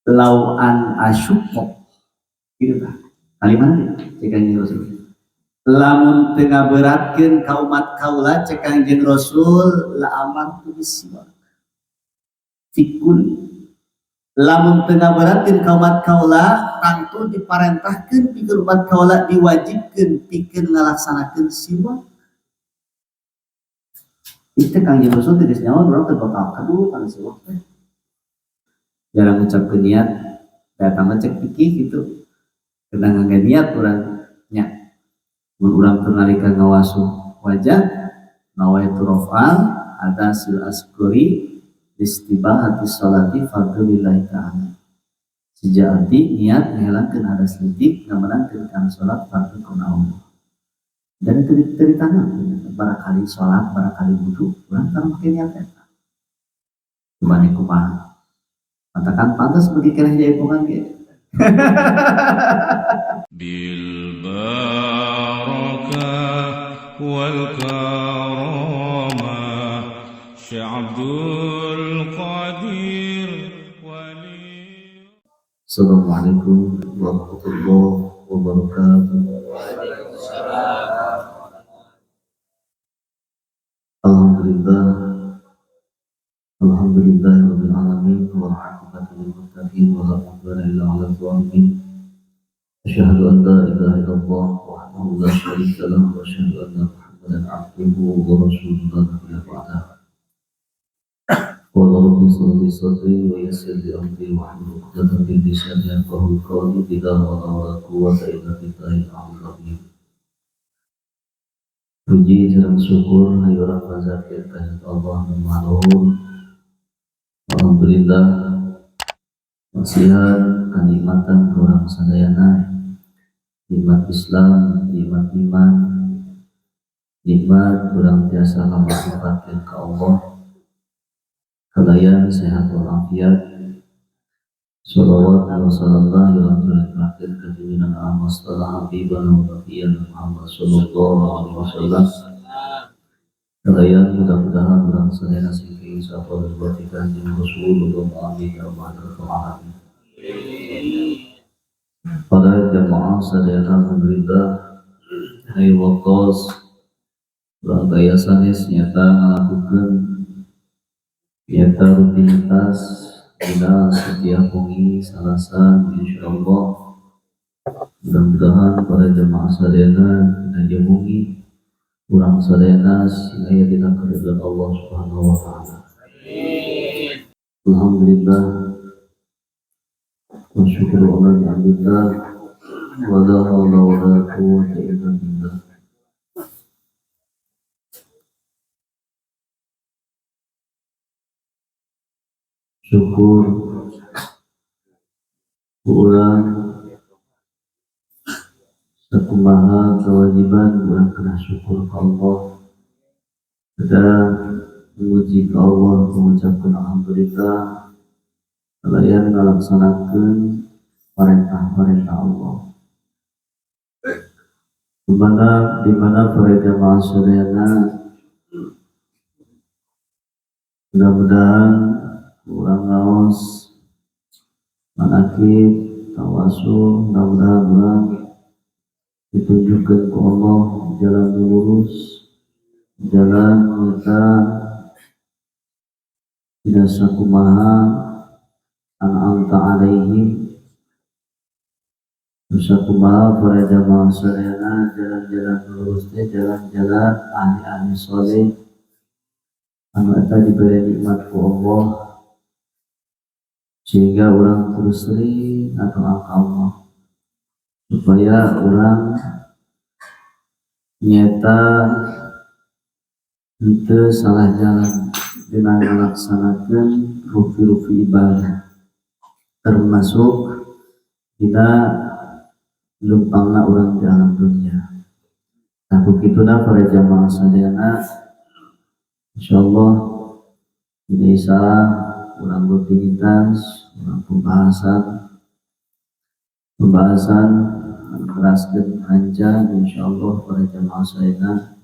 lauan asyukok gitu kan kalimat cek Kanjeng Rasul lamun tengah beratkeun ka umat kaula cek Kanjeng Rasul la amartu bisiwak fikul lamun tengah beratkeun ka umat kaula tangtu diparentahkeun pikeun umat kaula diwajibkeun pikeun ngalaksanakeun siwak itu Kanjeng Rasul tidak nyawa orang terbakal dulu kan siwak teh jarang ucapkeun niat datang cek pikir gitu kena ngangge niat urangnya mun urang teu nalika ngawasuh wajah nawaitu raf'al ada sil askuri istibahati sholati fardhulillahi ta'ala sejati niat ngehilangkeun hadas leutik ngamenangkeun kana salat fardhu kana Allah dan itu ditanam barakali salat barakali wudu urang tara make niat eta kumane kumaha katakan pantas bagi keneh jaipongan ge bil barakah wal karamah sya'abdul qadir wali. Assalamualaikum warahmatullahi wabarakatuh. Alhamdulillahirabbil alamin wal 'aqibatu lil muttaqin wa la udwana illa 'alal zalimin. Asyhadu an la ilaha illallah wahdahu la syarika lahu wa asyhadu anna Muhammadan 'abduhu wa rasuluhu la nabiyya ba'dahu. Qala rabbi shrah li sadri wa yassir li amri wahlul 'uqdatam min lisani yafqahu qawli la hawla wa la quwwata illa billahil 'aliyyil 'azim. Puji dan syukur hayuran mazakir kepada Allah Subhanahu. Alhamdulillah masihan kenikmatan orang sadayana nikmat Islam, nikmat iman, nikmat orang biasa ngamasifatan ke Allah kalayan sehat walafiat. Shalawat wa sallallahu alaihi wa sallam kejadian al-mustalah habibana wa nabiyana Muhammad sallallahu alaihi wasallam. Kalian mudah-mudahan orang sadaya sing sapa berbuat Kanjeng Rasulullah amin ya rabbal alamin. Para jamaah sadaya alhamdulillah hai wakos urang daya sanes nyata ngalakukeun nyata rutinitas dina setiap wengi salasan insyaallah mudah-mudahan para jamaah sadayana dina wengi urang sadayana aya dina karidaan Allah Subhanahu wa taala. Alhamdulillah wa syukru alhamdulillah wa la haula wa la quwwata illa billah. Syukur urang sakumaha kewajiban urang kena syukur ke Allah dan memuji ke Allah mengucapkan alhamdulillah kalayan ngalaksanakeun perintah-perintah Allah di mana para jamaah sadayana mudah-mudahan urang ngaos manakib tawasul mudah-mudahan urang ditunjukkan ke Allah jalan lurus jalan kita tidak sakumaha an'amta alaihim sakumaha para jamaah sadayana jalan-jalan lurus teh jalan-jalan ahli-ahli sholeh anu eta diberi nikmat ku Allah sehingga orang terus sering atau Allah supaya orang nyata henteu salah jalan dengan melaksanakan rufi-rufi ibadah termasuk tidak lumpangna orang di alam dunia. Nah begitulah para jamaah sadayana insyaallah ini salah orang rutinitas orang pembahasan keraskan panjang insyaallah para jamaah sadayana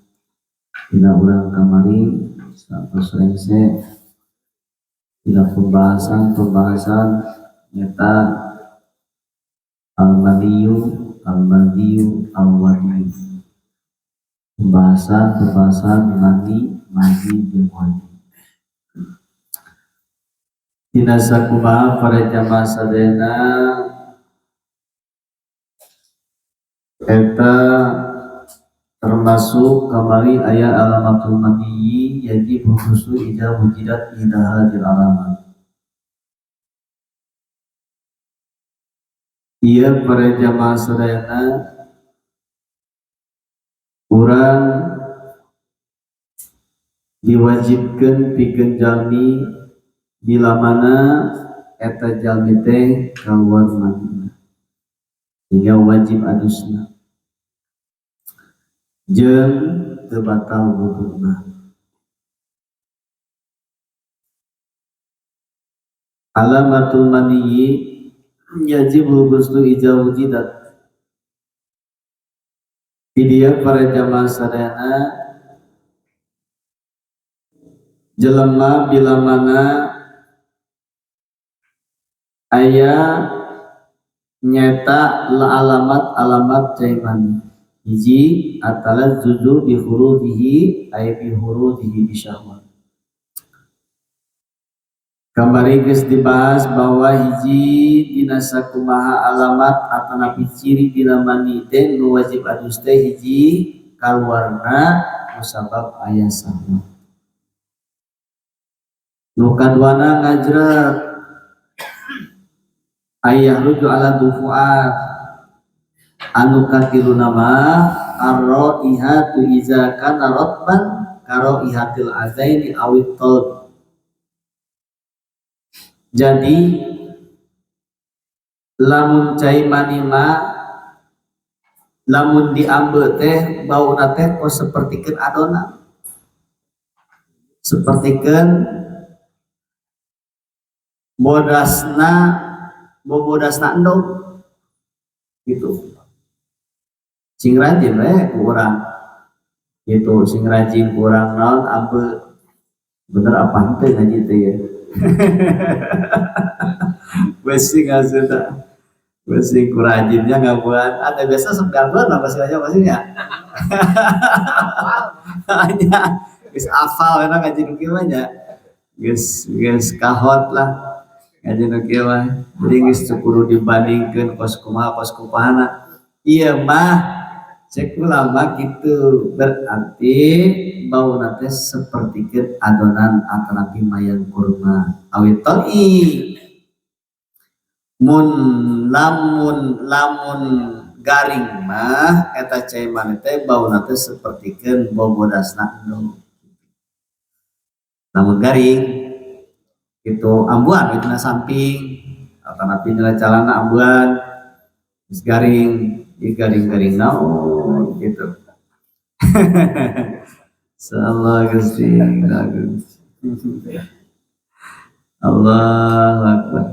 dina urang kamari satu serengse dina pembahasan nyata al-madiyu al-wadiyu, pembahasan mandi jeung wadi. Dina sakumaha para jamaah sadayana eta termasuk kamari aya alamatul madiyi yajib husu ida wujidat idahadil alamat. Iya para jamaah sadayana urang diwajibkeun pikeun jalmi bila mana eta jalmi teh kaluar manina sehingga wajib adusna jeung teu batal wuduna. Alamatul maniyyi yajibul ghuslu idza wujidat. Di dia para jamaah sadayana jelema bila mana aya nyata alamat cai mani hiji atala zuzu bi hurudihi ay bi hurudihi bisyahwat. Kembali geus dibahas bahwa hiji dina sakumaha alamat atanapi ciri dina mani teh nu wajib adus teh hiji kaluarna musabab aya syahwat. Nu kaduana ngajret ayah rujuk ala dufuat anu katiluna mah ar-raihatu iza kana ratban karaihatil azaini awit talb. Jadi lamun cai mani mah lamun diambil teh bauna teh kos sapertikeun adonan, sapertikeun bodasna endog gitu. Sing rajin we kurang gitu, sing rajin kurang naon ambil bener apa henteu ngaji teh ya. Besi ngasih besi kurajinnya nggak buat ada biasa sebentar apa sih aja pastinya hanya guys afal enak ngaji nukiwanya guys kahot lah ngaji nukiwa jadi guys cukuru dibandingkan kos kupahana iya mah cek ulama gitu berarti bau nate seperti adonan atanapi mayang kurma awit toli mun lamun garing mah eta cai mani teh bau nate sepertikeun bobodasna endog. Lamun garing itu ambuan itu na samping atanapi nilai calana ambuan geus garing garing naon gitu. Sallallahu Gusti Allahu Akbar.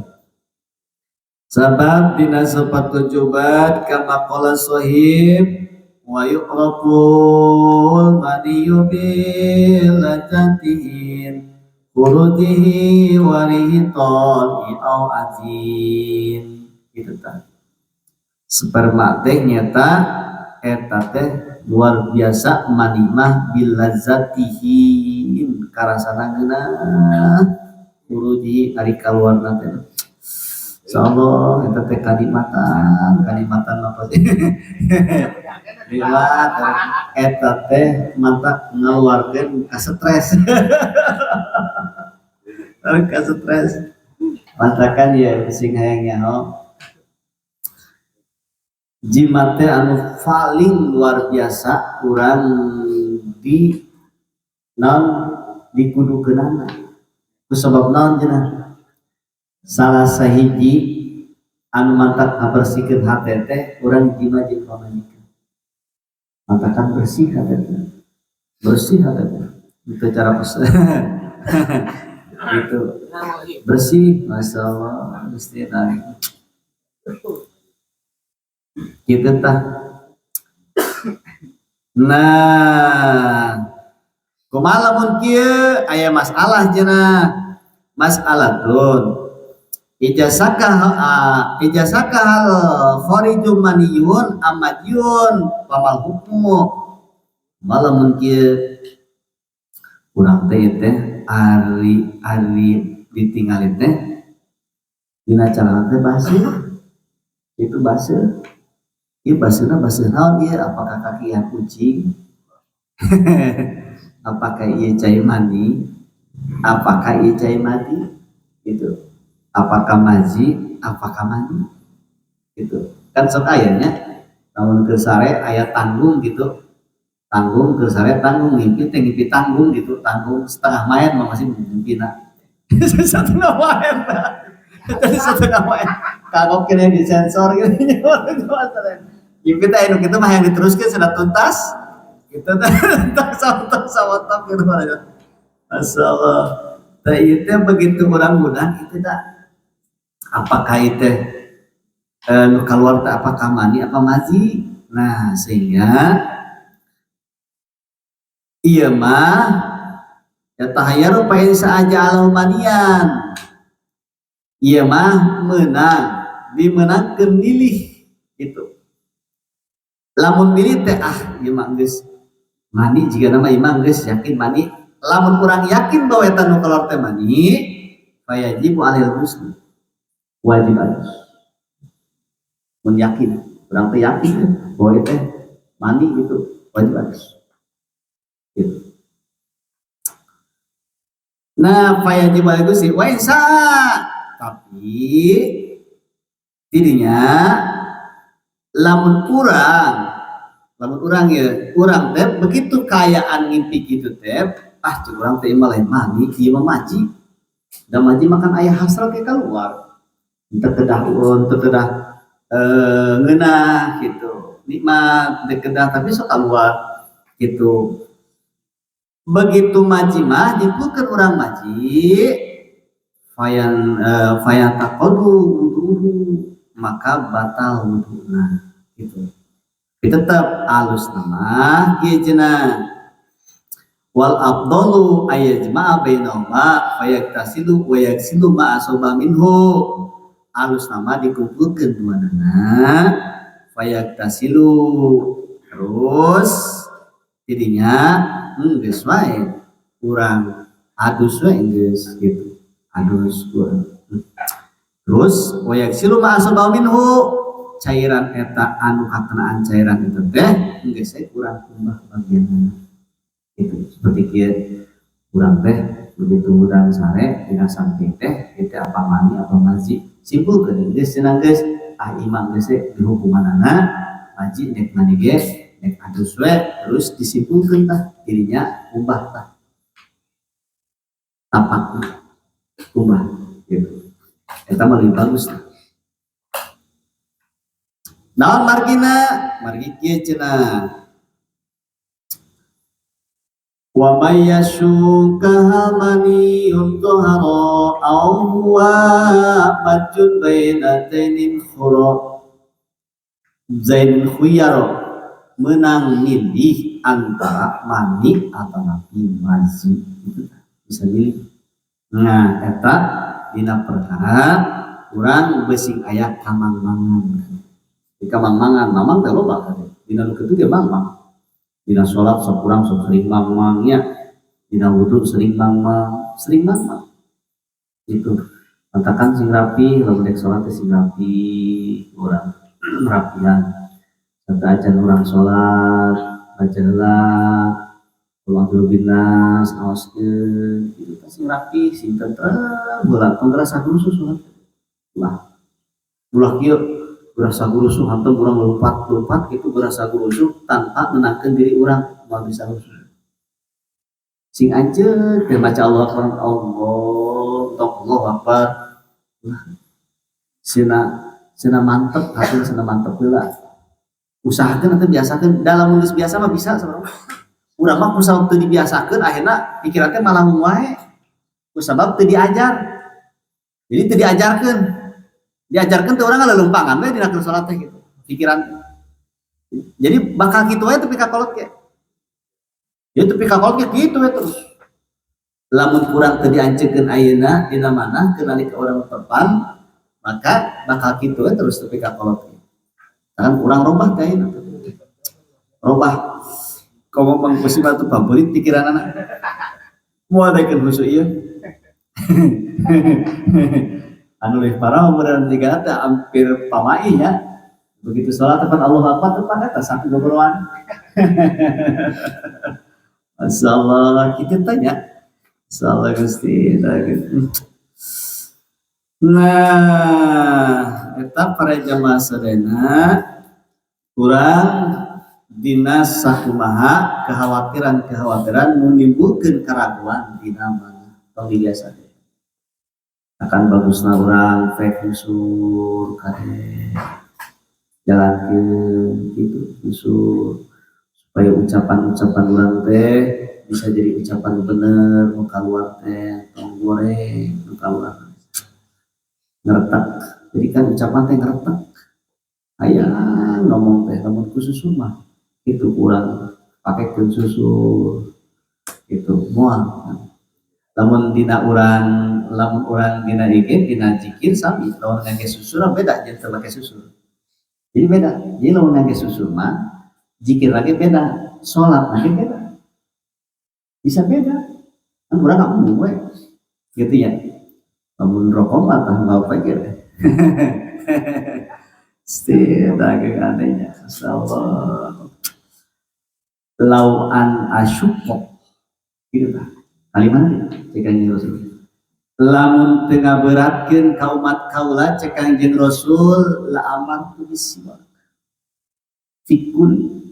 Sabab dina sopat tujubat kama qala sahib wa yuqrabul maniyu bil lajatihin kurudihi warihi toli au azin gitu tah. Sperma teh nyata eta teh luar biasa manimah bil ladzatihin karasana geunah kurudihi ari kaluarna teh. Insyaallah eta teh kalimatan apa sih? Liwat eta teh mata ngaluarkeun ka stres. Ka stres. Mantakan ya sing hayang nyaho. Jimat teh anu paling luar biasa urang di naon dikudukeunana. Ku sabab naon cenah? Salah sahiji anu mantak ngabersihkeun hate teh urang jima jeung pamajikan. Mantakan bersih hate teh. Bersih hate teh. Itu cara pesan. Itu bersih, masyaallah mesti naik. Gitu tah. Nah, kumaha lamun kieu aya masalah cenah. Masalah tun ijazaka hal kharijum maniyun amadiyun pamal hukmu malamun kieu urang teh ari ditinggalin teh dina cara teh basuh itu basuh ieu basuhna basuh naon ieu apakah kakian kucing apakah ieu cai mandi apakah ieu cai mandi gitu apakah maji apakah mandi gitu kan sok ayahnya namun ke sare ayat tanggung gitu tanggung ke sare tanggung ngimpi tanggung gitu tanggung setengah main masih mimpina setengah main jadi setengah main kagok kena disensor gitu ngimpi teh anu kitu mah yang diteruskeun sudah tuntas gitu tah sawotok gitu masyaallah teh itu begitu orang mudah itu tak apakah itu keluar tak apakah mani apa maji nah sehingga iya mah ya tahayyaru fa saja almanian iya mah menang dimenangkeun milih itu lamun milih teh ieu mah geus mani jika nama imam geus yakin mani lamun kurang yakin bahwa eta nu keluar teh mani wajib alil muslim wajib alus mun yakin kurang teh yakin bahwa itu mani gitu wajib alus gitu. Nah wajib alus sih waisa tapi tidinya lamun urang ya urang teh begitu kayaan ngimpi gitu teh cek urang teh mah lain mani kieu mah maji da maji makan aya hasrat ke keluar teu kedah ngeunah gitu nikmat teu kedah tapi sok keluar gitu begitu maji mah dipulkeun urang maji fayan taqadu wuduhu maka batal wuduna gitu tetap alus nama kieu wal afdalu ayajma'a bainahuma fayaktasilu wa yaksilu ma asaba minhu alus nama dikumpulkeun duanana fayaktasilu terus jadinya geus wae urang adus wae geus gitu adus urang terus wa yaksilu ma asaba minhu cairan eta anu kakenaan cairan itu teh geus urang kumbah bagian itu seperti kieu urang teh begitu urang sare dina samping teh itu apa mani apa maji simpulkeun geus cenah geus imam geus dihukumanana maji nek mani geus nek adus we terus disimpulkeun tah dirinya ubah tah tapak ubah gitu eta mah lebih bagus tah naon margina margi kieu cenah wa may yashuka mani untahara aw huwa majun bainatainin khura zain khuyaro menang milih antara mani atau nabi mazi itu bisa milih nah eta dina perkara urang beusing aya kamang-mangan di kamang-mangan mamang teh loba teh dina nu kitu ge mamang dina sholat sok kurang sok sering mamangnya dina wudu sering mamang itu katakan sing rapi lamun dek sholat sing rapi urang rapian serta acan urang sholat baca heula Allahu binas aoskeun itu sing rapi sing tentrem heula tong rasa khusus sholat ulah kieu berasa gurusuh hantam orang lompat gitu berasa gurusuh tanpa menangkan diri orang mau bisa gurusuh sing anjeun teh baca Allah Akbar Allah Akbar sina mantep hasil sina mantep heula usahakeun atau biasakeun dalam nulis biasa mah bisa saudara urang mah ku sabab teu dibiasakeun akhirna pikiran teh malah wae ku sabab teu diajar jadi teu diajarkan tuh orang ngaleumpang we dina salat teh gitu pikiran jadi bakal kitu we tepi ka kolot ge ya tepi ka kolot ge kitu we terus lamun kurang teu diancekeun ayeuna dina mana keun nalika urang perpan maka bakal kitu terus tepi ka kolot kan kurang robah teh robah komo mangkusi batu favorit pikiran anak mau adakeun husu ieu anu leuwih parah umeureun tiga teh hampir pamai nya begitu sholat tepat Allah Akbar tepat eta satu gobroan masyaallah kita tanya masyaallah Gusti nah eta para jamaah sadayana kurang dinas sakumaha kekhawatiran menimbulkan keraguan dina mana tong biasa akan bagusna urang fake usul kare jalankeun gitu usul supaya ucapan-ucapan urang teh bisa jadi ucapan bener nu kaluar teh tong goreng nu kaluar ngeretak jadi kan ucapan teh ngeretak aya ngomong teh lamun ku susu mah itu kurang pakekeun susu itu moal lamun urang dina IG dina zikir sami lamun ngangge susu beda jeung teu make susu jadi beda jadi lamun ngangge susu mah zikir lagi beda salat lagi beda bisa beda kan urang ngomong we gitu ya lamun rokok mah tah mau pikir dagang adanya masyaallah lauan asyuq gitu tah kalimat cek Kanjeng Rasul lamun teu ngaberatkeun ka umat kaula cek Kanjeng Rasul la amartu bisiwak fikul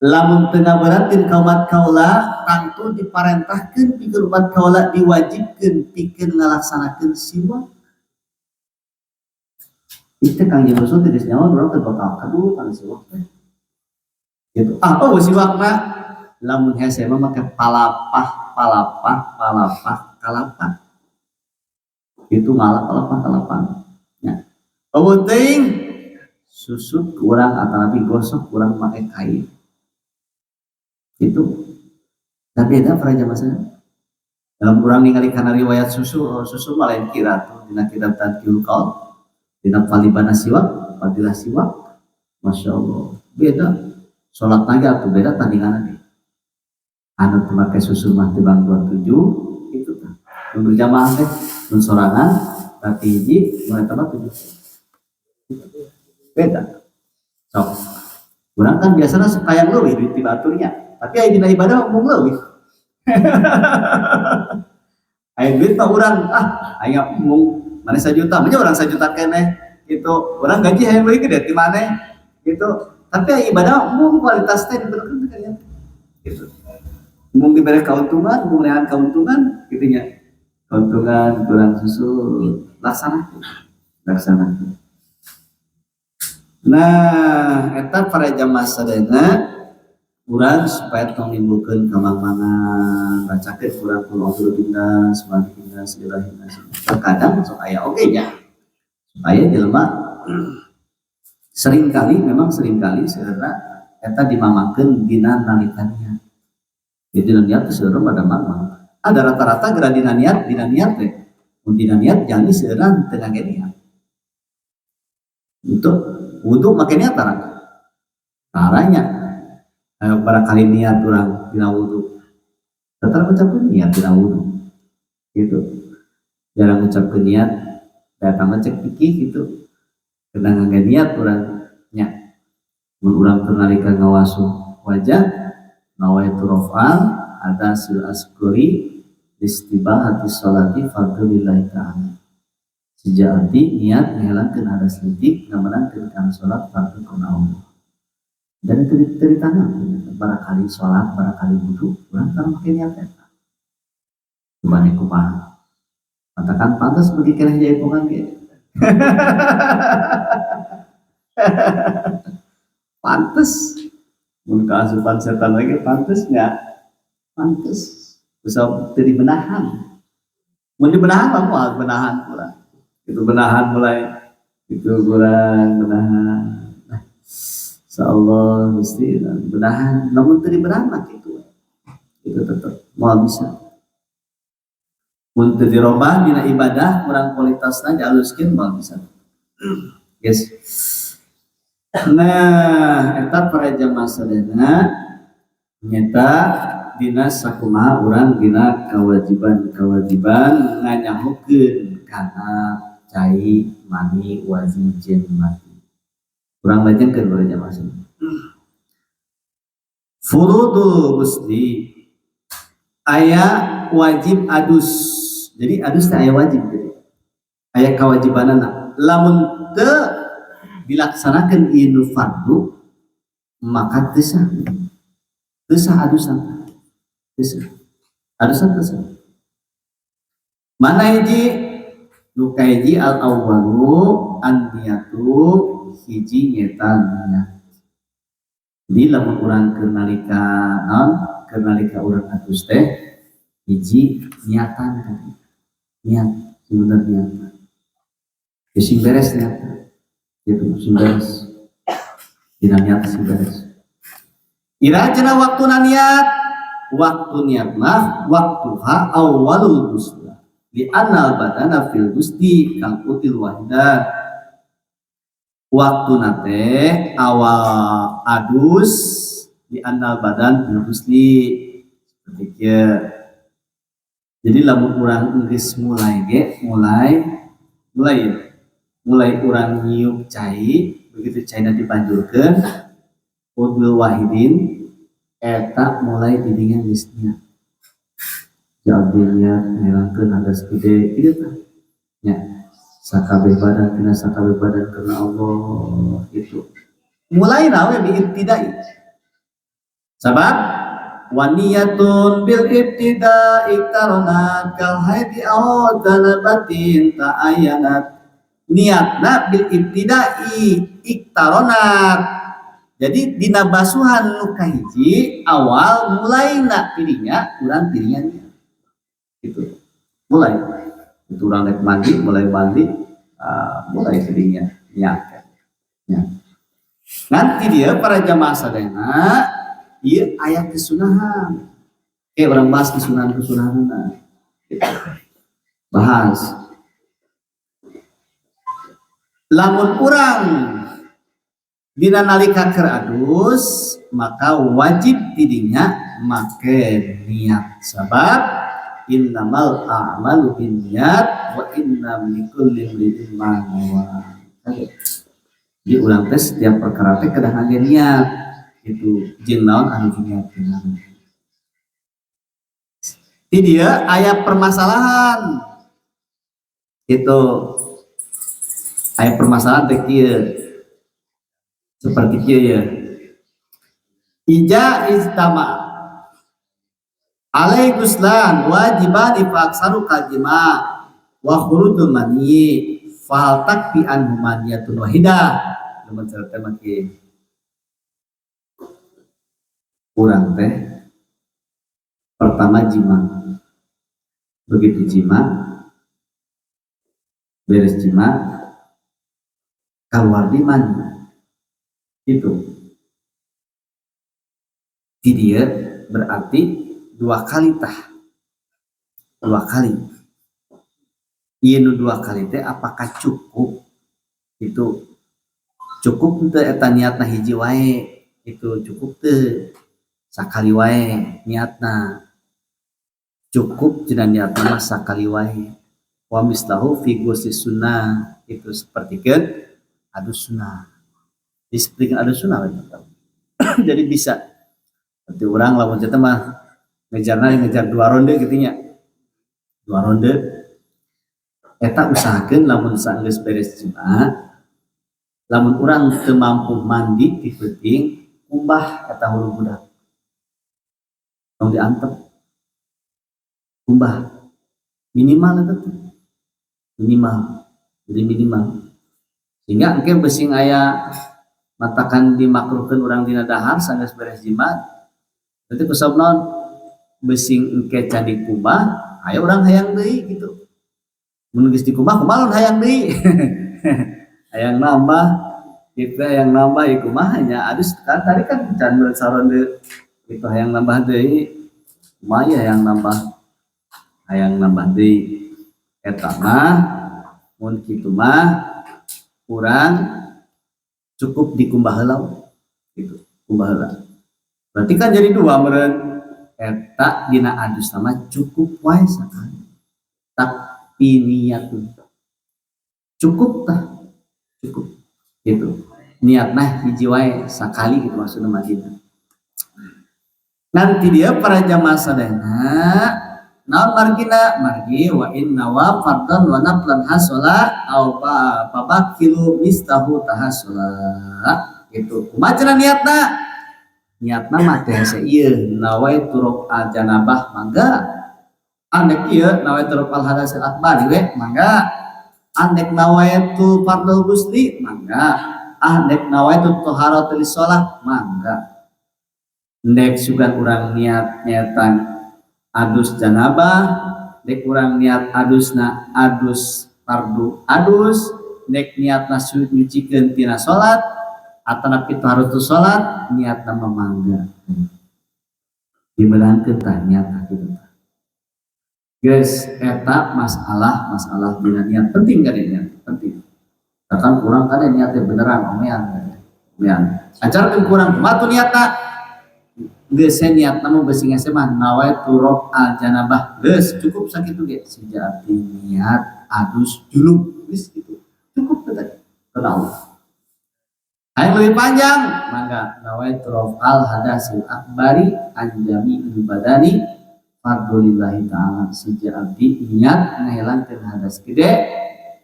lamun teu ngaberatkeun ka umat kaula tangtu diparentahkeun pikeun umat kaula diwajibkeun pikeun ngalaksanakeun siwak itu Kanjeng Rasul tidak nyawa orang terbakal kadu kan siwak teh gitu apa siwak mah lamun hese mah make palapah kalapah itu ngalah kalapah ya penting susut kurang atau nabi gosok kurang pakai kain itu dan beda para jamaah dalam kurang ningali kana riwayat susu malah lain kira tuh dina kitab Tadqiqul Qaul dina palibana siwak fadilah siwak masyaallah beda salat naga atuh beda tandinganna anu teu make susu mah teu bang 27 itu tah nu berjamaah teh nu sorangan tapi hiji nu eta mah 7 beda sok urang kan biasana supaya leuwih duit ti baturnya tapi aya dina ibadah mung leuwih aya duit mah urang aya mung mana 1 juta, banyak orang 1 juta kene gitu, orang gaji yang lebih gede di mana gitu, tapi ibadah umum kualitasnya diberlakukan kalian gitu, umum diberi keuntungan, umum dengan keuntungan gitunya, keuntungan kurang susu laksanakan. Nah, eta para jamaah sadayana urang supaya tong nimbulkeun kamang-mangan bacakeun urang kul a'udzu binas terkadang sok aya oge nya supaya jelema seringkali sebenarnya eta dimamakeun dina nalikannya jadi niat teh seureum pada mamang ada rata-rata geura dina niat teh mun dina niat jani seureum teu ngage niat untuk wudu make niat caranya barangkali niat urang dina wudu tetap ucapkeun niat dina wudu gitu jarang ucapkeun niat datang cek pikir gitu kena ngangge niat urang nya mun urang teu nalika ngawasuh wajah nawaitu raf'an ada sil askuri istibahati sholati fardhulillahi ta'ala sejati niat ngehilangkeun hadas leutik ngamenangkeun kana salat fardhu kana Allah dan ceritanya barangkali sholat, barangkali wudu, kurang kan pakai niat eta. Kubane kumaha. Katakan pantas bagi keneh jaipongan ge. Pantas. Mun kaasupan setan lagi pantas enggak? Pantas. Bisa teu dibenahan. Mun dibenahan mah moal benahan pula. Itu benahan mulai itu kurang benahan. Insyaallah mesti benahan namun teu dibenahan mah kitu itu tetep moal bisa Untuk dirobah dina ibadah kurang kualitasna dialuskeun moal bisa. Yes. Nah, eta para jamaah sadayana nyata dina sakumaha urang dina kawajiban nganyahokeun kana cai mani wajib jeung mati. Urang bacakeun para jamaah sadayana. Furudul ghusli aya wajib adus. Jadi adus teh aya wajib gitu. Aya kewajibanana. Lamun teu dilaksanakeun ieu fardu maka teu sah. Teu sah adusan. Teu sah. Adusan teu sah. Mana hiji? Nu kahiji al awwalu an niyatu hiji nyata niat. Jadi lamun urang keur nalika urang adus teh hiji niatan tadi. Niat sebenarnya niat. Sing beres niat. Gitu sing beres. Dina niat sing beres. Ira cenah waktuna niat. Waktu niat mah waktuha awwalul ghusl. Li annal badana fil ghusli kang util wahidah. Waktu nate awal adus di annal badan fil ghusli seperti kieu. Jadi lamun urang geus mulai urang nyium cai, begitu caina dibanjurkeun udul wahidin eta mulai didingan geus niat. Jadinya ngelangkeun hadas gede kieu tah. Nya sakabeh badan tina sakabeh badan karena Allah itu mulai nawe biibtidai sabab waniyatun bil ibtida'i karonat kal haidi aw danabatin ta'ayanat niatna bil ibtida'i iktaronat. Jadi dina basuhan nu kahiji awal mulai nak dirinya urang dirinya itu mulai itu urang rek mandi mulai mulai dirinya niat ya. Nanti dia para jamaah sadayana ieu aya kesunahan. Urang bahas kesunahan-kesunahanna. Bahas. Lamun urang dina nalika keur adus maka wajib didinya make niat sabab innamal a'malu binniyat wa innam likulli imrin ma nawa. Di ulang teh setiap perkara teh kedah ngage niat itu jeung naon anu diniatkeun. Di dia aya permasalahan. Itu aya permasalahan teh kieu. Seperti kieu ya. Ija istama alai guslan wajiban ifaksaru kajima wa khurujul mani fal takfi an humaniyatun wahidah. Lamun cerita maki urang teh pertama jima, begitu jima beres jima keluar di mani itu di dia berarti dua kali ieu dua kali teh apakah cukup? Itu cukup teu eta niatna hiji wae itu cukup teu sakali wae niatna cukup cenah niatna mah sakali wae wa mislahu fi ghusli sunnah itu sapertikeun adus sunnah disebutkeun adus sunnah jadi bisa seperti urang lamun teh mah ngejar 2 ronde gitu nya 2 ronde eta usahakeun lamun saenggeus beres jima lamun urang teu mampu mandi di penting umbah eta hulu budak tong diantep umbah minimal eta teh minimal sehingga engke besing aya matakan dimakruhkeun urang dina dahar saenggeus beres jima berarti kusab naon besing engke candi kubah aya urang hayang deui gitu mun geus dikubah kumaha hayang deui hayang nambah kita yang nambah ieu kumaha nya adus kan tadi kan can saronde itu hayang nambah deui kumaha hayang nambah hayang nambah deui eta mah mun kitu mah urang cukup dikumbah heula gitu kumbah heula berarti kan jadi dua meureun eta dina adus nama cukup wae sakali tapi niatun cukup tah cukup gitu niatna hiji wae sakali gitu maksudna madina nanti dia para jamaah sadayana naon margi wa inna wa fardhan wa naflan hasola au pabakilu mistahu tahassola gitu kumaha niatna mah teh ieu nawaitu raf'al janabah mangga andek ieu nawaitu raf'al hadasil akbar we mangga andek nawaitu fardhu ghusli mangga andek nawaitu thaharatul shalah mangga dek sugan urang niatan adus janabah dek urang niat adusna adus fardu adus dek niatna nyucikeun tina salat atana pitaharatus salat niatna mamangga dimenangkeun tah niat kitu guys eta masalah dina niat penting kan niat penting kan kurang kan niatnya beneran omean ajarkeun kurang kumaha niatna geus niat namun beusingan mah nawaitu raf'al janabah geus cukup sakitu ge sejati niat adus junub geus kitu cukup teh kana Allah hayang leuwih panjang mangga nawaitu raf'al hadasil akbari an jami'il badani fardhulillahi ta'ala sejati niat ngahilangkeun hadas gede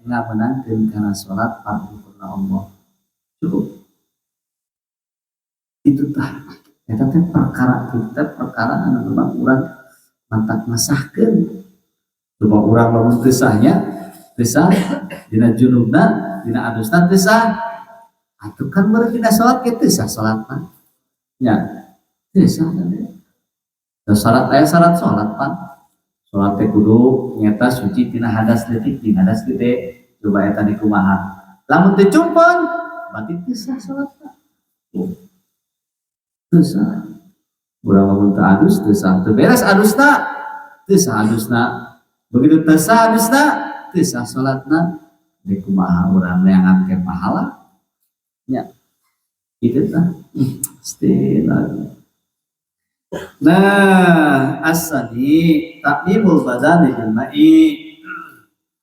ngamenangkeun kana salat fardu kana Allah cukup itu tah eta teh perkara anu memang urang mantak ngasahkeun coba urang lamun teu sahnya teu sah dina junubna dina adusna teu sah atuh kan beureum dina salat ge teu sah salatna nya teu sah syarat aya syarat salat pan salat teh kudu nyata suci tina hadas leutik tina hadas gede coba eta di kumaha lamun teu cumpon berarti teu sah salatna teu sah urang lamun teu adus teu sah teu beres adusna teu sah adusna begitu teu sah adusna teu sah salatna deuk kumaha urang neangan ke pahala nya kitu tah istilah nah asani takmimul badani jama'i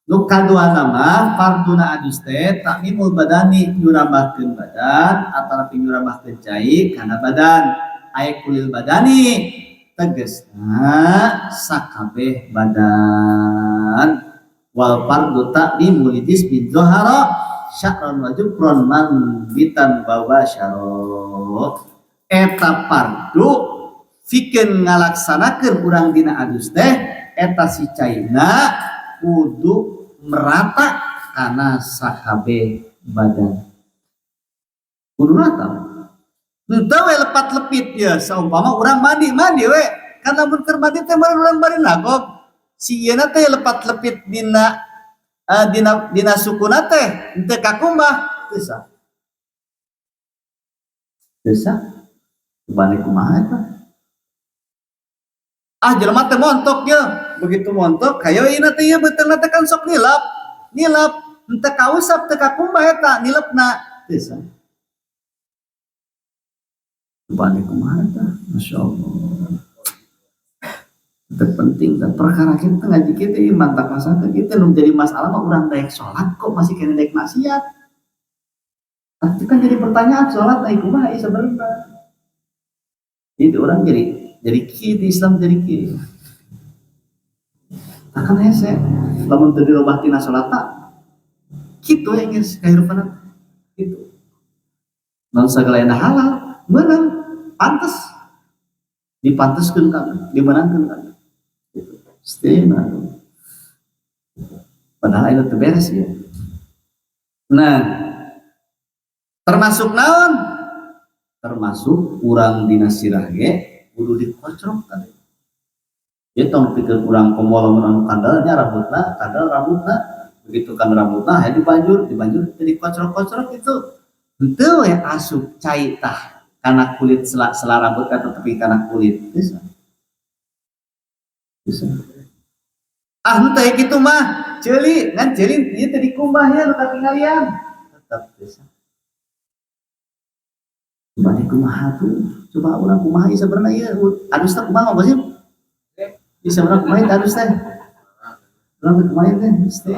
nu kadua nama farduna adus teh takmimul badani nyurambahkeun badan atau nyurambahkeun cai kana badan aya kulil badani tegasna sakabeh badan wal fardu takmimul lidis bin zohara sya'ran wa jubron man bitan bawasyaro eta fardu fikeun ngalaksanakeun urang dina adus teh eta si caina kudu merata kana sakabeh badan kudu rata henteu we lepat lepit ya saumpama urang mandi we kan lamun keur mandi teh urang bari nagok si ieuna teh lepat lepit dina sukuna teh henteu kakumbah teu sah balik kumaha eta jelema teh montok ye begitu montok hayo ieu teh ieu beuteungna teh kan sok nilap henteu kausap teu kakumbah eta nilepna teu sah balik kumaha eta masyaallah terpenting dan perkara kita ngaji kita ieu mantak masalah kita nu jadi masalah mah urang daek salat kok masih kena daek maksiat itu kan jadi pertanyaan salat ai kumaha ieu sebenarnya jadi orang jadi kiri Islam jadi kiri akan hese lamun teu dirobah tina salata kitu ya geus kahirupan kitu non sagala ena halal meunang pantes dipanteskeun kana dimenangkeun kana gitu stena padahal itu teu beres ya nah termasuk naon termasuk urang dina sirah ge kudu dikocrok tadi ya tong pikeun urang komo lamun kandalnya rambutna begitu kan rambutna aya dibanjur dikocrok itu henteu we asup cai tah kana kulit sela rambut atau tepi kana kulit bisa Ah henteu kitu mah ceuli ngan ceuli ieu teh dikumbah ya nu katinggalian tetep bisa coba kumaha tuh coba urang kumaha ieu sebenarnya ieu adus teh kumaha sih bisa urang kumaha teh adus teh urang teh kumaha teh mesti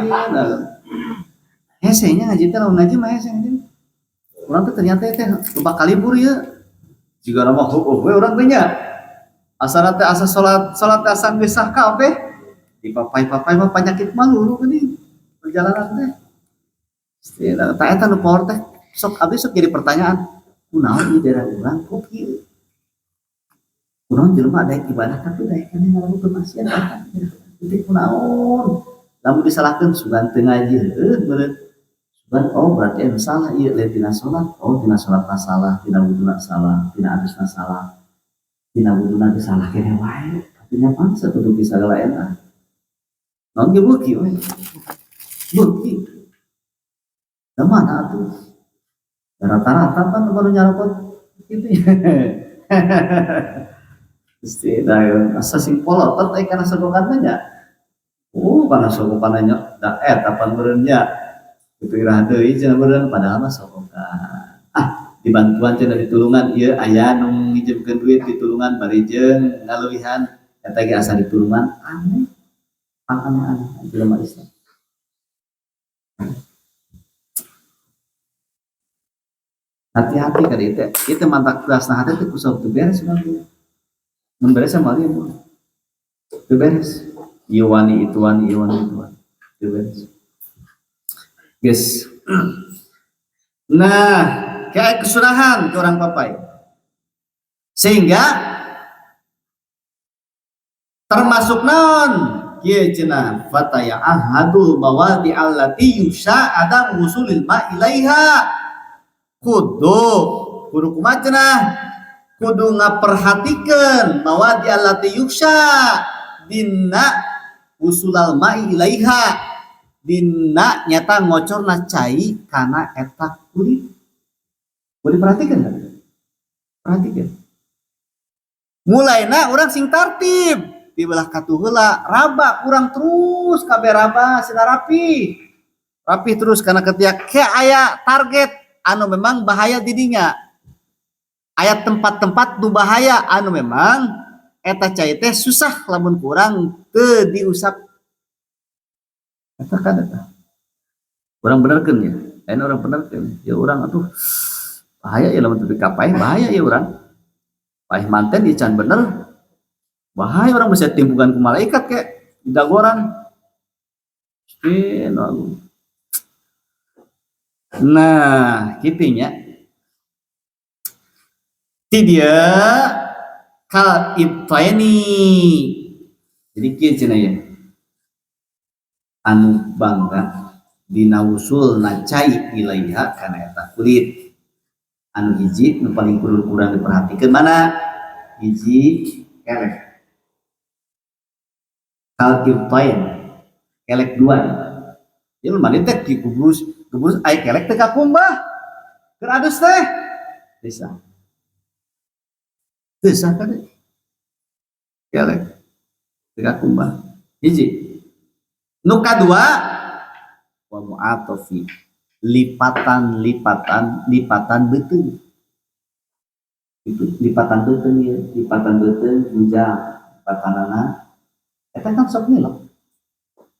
hese nya ngaji teh lamun ngaji mah hese ngaji urang teh ternyata teh loba kalibur ieu jiga mah heueuh we urang teh nya asal teh asa salat teh asa geus sah kabeh dipapai-papai mah penyakit mah lulu geuning perjalanan teh istilah tah eta nu power teh sok abis sok jadi pertanyaan kunaon ieu daerah urang kok kieu kunaon jelema daek ibadah tapi daek kana ngalakukeun maksiat jadi kunaon lamun disalahkeun sugan teu ngaji heuh meureun sugan oh berarti anu salah ieu lain dina salat oh dina salatna salah dina wuduna salah dina adusna salah dina wuduna teh salah kene wae artinya pangsa kudu bisa galaena naon ge beuki we beuki da mana atuh rata-rata kan baru nyarokot gitu ya istilah asa sing polotot kana sogokan nya kana sogokan nya da eta pan meureun nya kitu irah deui cenah meureun padahal mah sogokan dibantuan cenah ditulungan ieu aya nu ngijemkeun duit ditulungan bari jeung ngaleuwihan eta ge asa ditulungan aneh aneh jelema Islam hati-hati ka dieu teh ieu teh mantak kelasna hati teh kusok teu beres urang mun beres sama ieu teu beres ieu wani itu wani ieu wani itu wani teu beres geus nah kayak kesunahan ke orang papai sehingga termasuk naon kieu cenah fataya ahadul mawadi allati yusha adam wusulil ma ilaiha kudu kumaha cenah kudu ngaperhatikeun mawadi allati yusha dina wusulal ma ilaiha dina nyata ngocorna cai kana eta kulit boleh perhatikan kan perhatikan mulaina orang sing tartib di belah katu heula raba kurang terus kabeh raba sila rapi terus karena ketika ke aya target anu memang bahaya didinya aya tempat-tempat nu bahaya anu memang eta cai teh susah lamun kurang teu diusap eta kan eta urang benerkeun ya lain orang benerkeun ya urang atuh bahaya ya lamun teu dikapai bahaya ya urang paeh manten ieu can bener bahaya orang bisa timbukan ku malaikat kayak di dagoran nah kitinya ti dia kal ibtaini jadi kieu cenah ya anu bangga dina usul nacai ilaiha kana eta kulit anu hiji nu paling kudu kurang diperhatikeun mana hiji kelek kal ibtain kelek dua ya lu mani teh dikubrus aya kelek teh kakumbah keur adus teh bisa kan kelek teh kakumbah hiji nu kadua wa mu'atofi lipatan beuteung itu lipatan beuteung ya lipatan beuteung hujang lipatanana eta kan sok nilep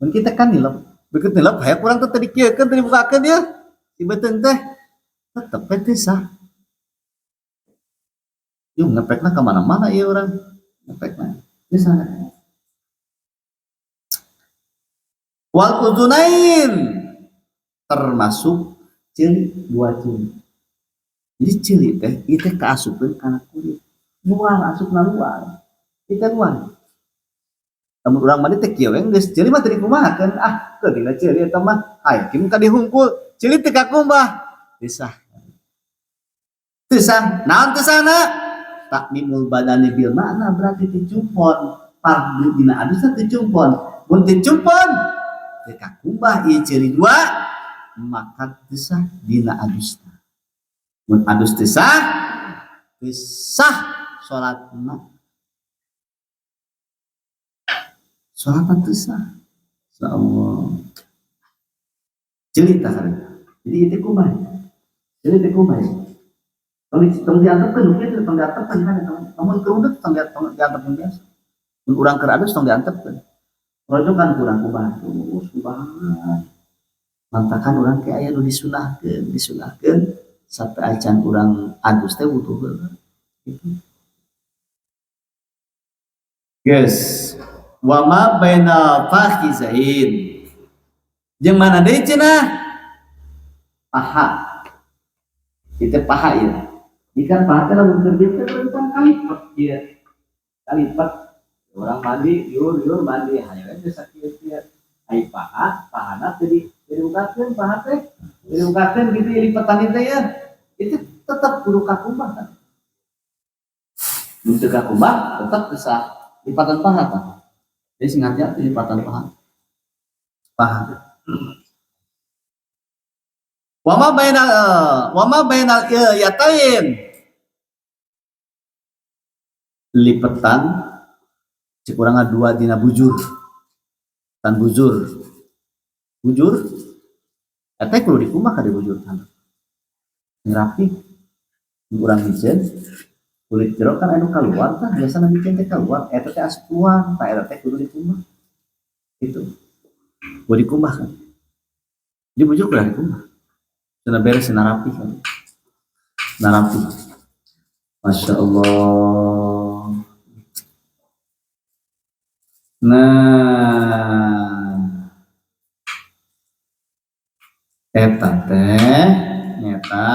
mun kita kan nilep begitu nilep hayang urang teh tadi kieukeun tadi bukakeun ieu di beuteung teh tetep teh sah yuk ngepekna ka mana-mana ieu urang ngepekna geus sah wal udunain termasuk cili dua cili jadi cili teh ieu teh kaasupkeun kana kulit luar asupna luar kita luar lamun urang mah teh kieu we geus cili mah teu dikumahakeun teu dina cili eta mah aya kieu ka dihungkul cili teu kakumbah teu sah naon teu sahna takmimul badani bil makna berarti dicumpon fardu dina adusna teu cumpon mun teu cumpon teu kakumbah ieu cili dua maka teu sah dina adusna mun adus teu sah salatna teu sah insyaallah cerita kan jadi itu kumai jadi itu kumai tong diantepkeun kitu tong diantepkeun kan namun kerudut tong diantepkeun biasa mun urang keur adus tong diantepkeun rojokan kurang kumaha subhan mantakan urang ke aya nu disunahkeun sampai acan urang adus teh butuh heula gitu. Guys, wa ma baina fakhizain jeung mana deui cenah paha itu paha ya ikan paha teh lamun keur dieu teh rentang kalipat ieu kalipat orang mandi yur mandi hayo teh sakieu kieu ai pahana teh diukakeun paha teh diukakeun gitu lipatan teh ya itu tetap kudu kakumbah kan mun teu kakumbah tetap bisa lipatan paha tah jadi singkatnya lipatan paha wama bainal yatain lipetan cikurang dua dina bujur tan bujur eta kudu dikumah ka di bujur tan rapi urang micen kulit jero kan anu kaluar tah biasana micen teh kaluar eta teh asup keluar tah eta teh kudu dikumah itu kudu dikumah kan di bujur kudu dikumah cenah beres narapi kan narapi masya Allah nah eta teh nyata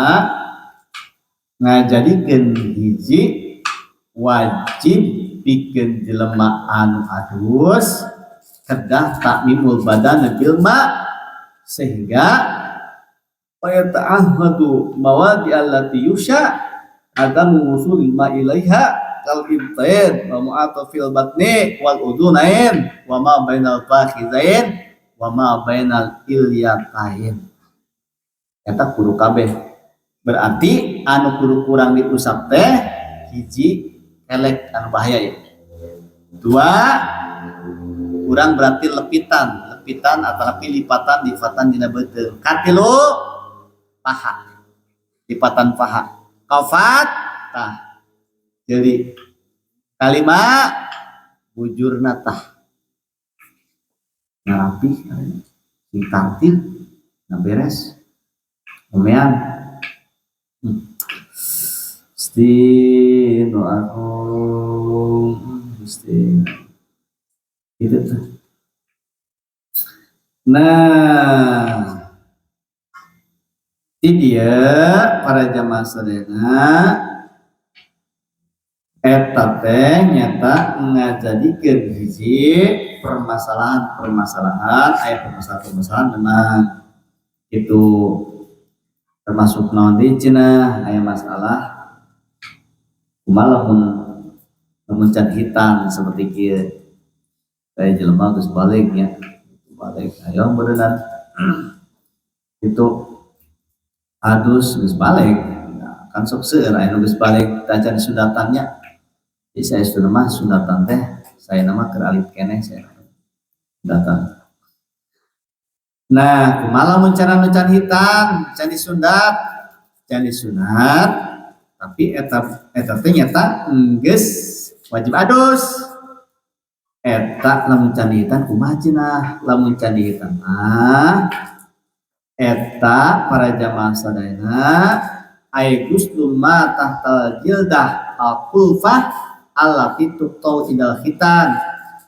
ngajadikeun hiji wajib pikeun jelema anu adus kedah takmimul badan bil ma sehingga ta'ahhadu mawadi allati yusha adamu wusul ma ilaiha kal ibtaid wa mu'atafil batni wal udunain wa ma bainal fakhizain wa ma bainal ilyatain eta kudu kabeh berarti anu kudu kurang diusap teh hiji elek anu bahaya ya dua kurang berarti lepitan atau lipatan dina beuteung katilu paha lipatan paha kafat tah jadi kalima bujurna tah ngarapi sing tartib na beres omean Gusti nu agung Gusti itu tuh nah ini dia para jamaah sadayana eta teh nyata ngajadikeun hiji permasalahan memang itu termasuk naon deui cenah aya masalah kumaha lamun can hitam seperti kieu kayak jelema geus balik ayo berenang itu adus geus balik nah, kan sok seueur aya nu geus balik tacan sundatannya jadi saya sudah mah sundatan teh saya nama keur alit keneh saya sundatan nah kumaha mun cara nu can hitam can disundat tapi eta teh nyata geus wajib adus eta lamun can dihitan kumaha cenah lamun can dihitan eta para jamaah sadayana ay guslu ma tahtal jildah al-kulfah allati tuqtau idal khitan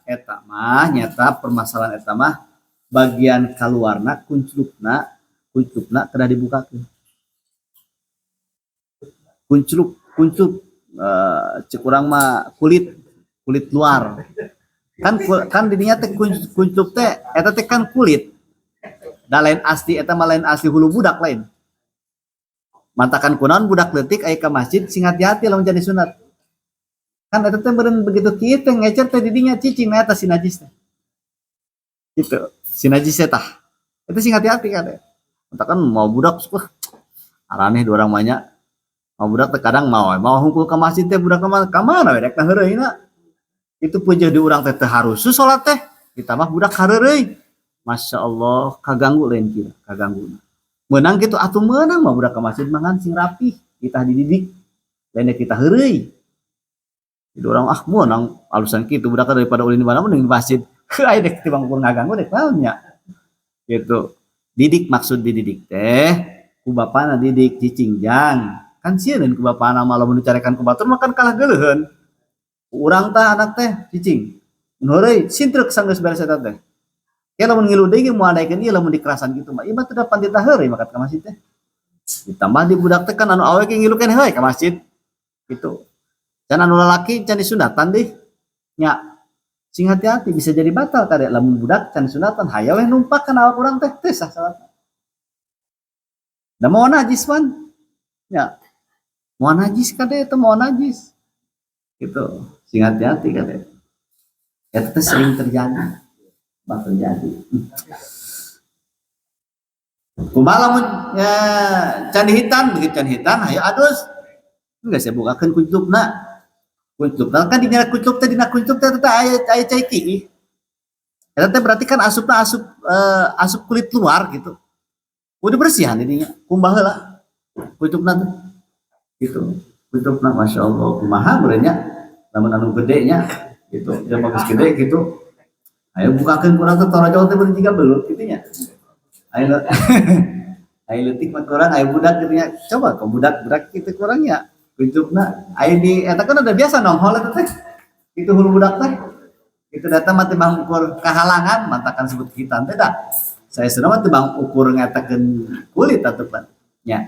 eta mah nyata permasalahan eta mah bagian kaluarna kunclukna kada dibukakeun kuncluk cek urang mah kulit luar kan didinya teh kuncluk teh eta teh kan kulit da lain asli eta mah lain asli hulu budak lain mantakan kunaon budak leutik aya ka masjid sing hati-hati lamun jadi sunat kan eta teh beureun begitu kieu teh ngecer teh didinya cicing na eta si najis teh gitu si najis eta eta sing hati-hati kan mantakan mau budak araneh dua orang banyak mau budak teh kadang mau hungkul ka masjid teh budak ka mana we rek heureuyna itu pujeun di urang teh harus salat teh ditambah budak hareureui Masya Allah kaganggu lain kira kaganggu menang gitu atuh menang mah budak ke masjid mangan sing rapih kita dididik lainnya kita heureuy itu orang menang alusan kitu budak daripada ulin di mana mending di masjid aya dek tibang ukur ngaganggu dek naonnya gitu didik maksud dididik teh ku bapana didik cicingjang kan sieun ku bapana malah mun dicarekan ku batur makan kalah geuleuheun urang teh anak teh cicing mun heureuy sintrek sanggeus beres eta teh ya lamun ngilu deui ge moal daekeun ieu lamun dikerasan kitu mah ieu mah teu dapan ditaheureui makat ka masjid teh ditambah di budak teh kan anu awewe ge ngilu keneh we ka masjid gitu can anu lalaki can disunatan deui nya sing hati-hati bisa jadi batal kade lamun budak can sunatan hayang we numpak kana awak urang teh teu sah salat da mau najis man nya mau najis kade itu mau najis gitu sing hati-hati kade eta teh sering terjadi bakal jadi kumaha lamun ya can dihitan begitu can hitan hayu adus enggak saya bukakeun kunculna kan dina kuncup teh aya cai kiih eta teh berarti kan asupna asup kulit luar gitu udah bersihan didinya kumbah heula kuncupna teh gitu kuncupna masyaallah kumaha meureun nya lamun anu gede nya gitu yang bagus gede gitu ayo bukakeun kurang teh torojo teh beureun jiga belut kitu nya ayo ayo leutik mah kurang ayo budak kitu nya coba ke budak kitu kurang nya kuncupna ayo di eta kan udah biasa nongol eta teh kitu hulu budak teh kitu datang mah teh bang ukur kahalangan mantakan sebut hitam teh dah saya senang mah teh bang ukur ngatakeun kulit atuh pan nya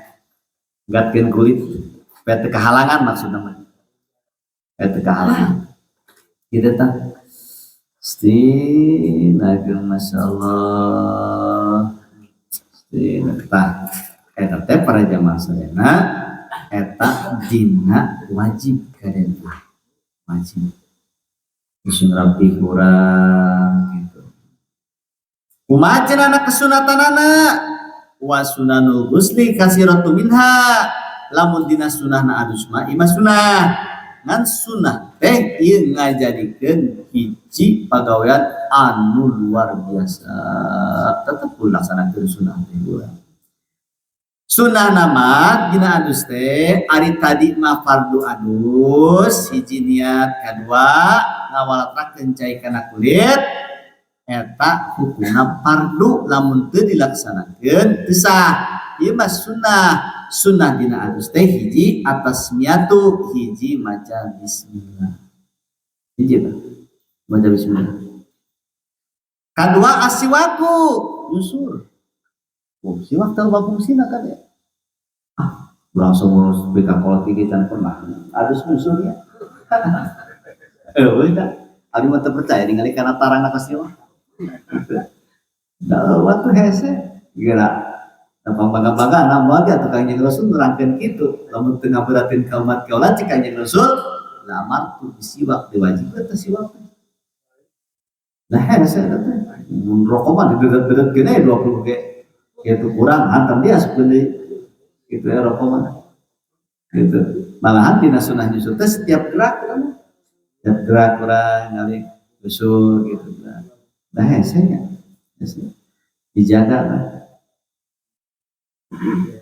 gatkeun kulit supaya teu kahalangan maksudna mah eta kahalangan kitu tah Astagfirullah, masyaallah. Astagfirullah. Eta teh para jamaah sadayana eta dina wajib kadena. Wajib. Isun rapi kurang gitu. Kumaha cenah kesunatanana? Wa sunanul ghusli kasiratu minha. Lamun dina sunahna adus mah imah sunah. Ngan sunah teh ieu ngajadikeun hiji pagawean anu luar biasa tetep dilaksanakeun sunah teh sunah nama dina adus teh ari tadi mah fardu adus hiji niat kadua ngawalatrakeun cai kana kulit eta hukumna fardu lamun teu dilaksanakeun teu sah ieu mah sunah dina adus teh hiji atas miatu hiji maca bismillah hiji maca bismillah kadua asiwaku nyusur siwak teh loba fungsina kan ya langsung ngurus beka kolot gigi can pernah adus nyusur ya udah abi mah teu percaya ningali kana tarangna ka siwak da waktu hese geura tampang bangga-bangga nambah atau kanjeng Rasul nerangkeun kitu lamun teu ngaberatin ka umat kaulah cek kanjeng Rasul lamar tu siwak diwajibkeun teh siwak nah hese eta teh mun rokok mah didedet-dedet gini 20 ge kitu kurang hantam dia asupkeun deui kitu ya rokok mah gitu malahan dina sunah nyusul teh setiap gerak urang ngali nyusul gitu nah hese nya dijaga lah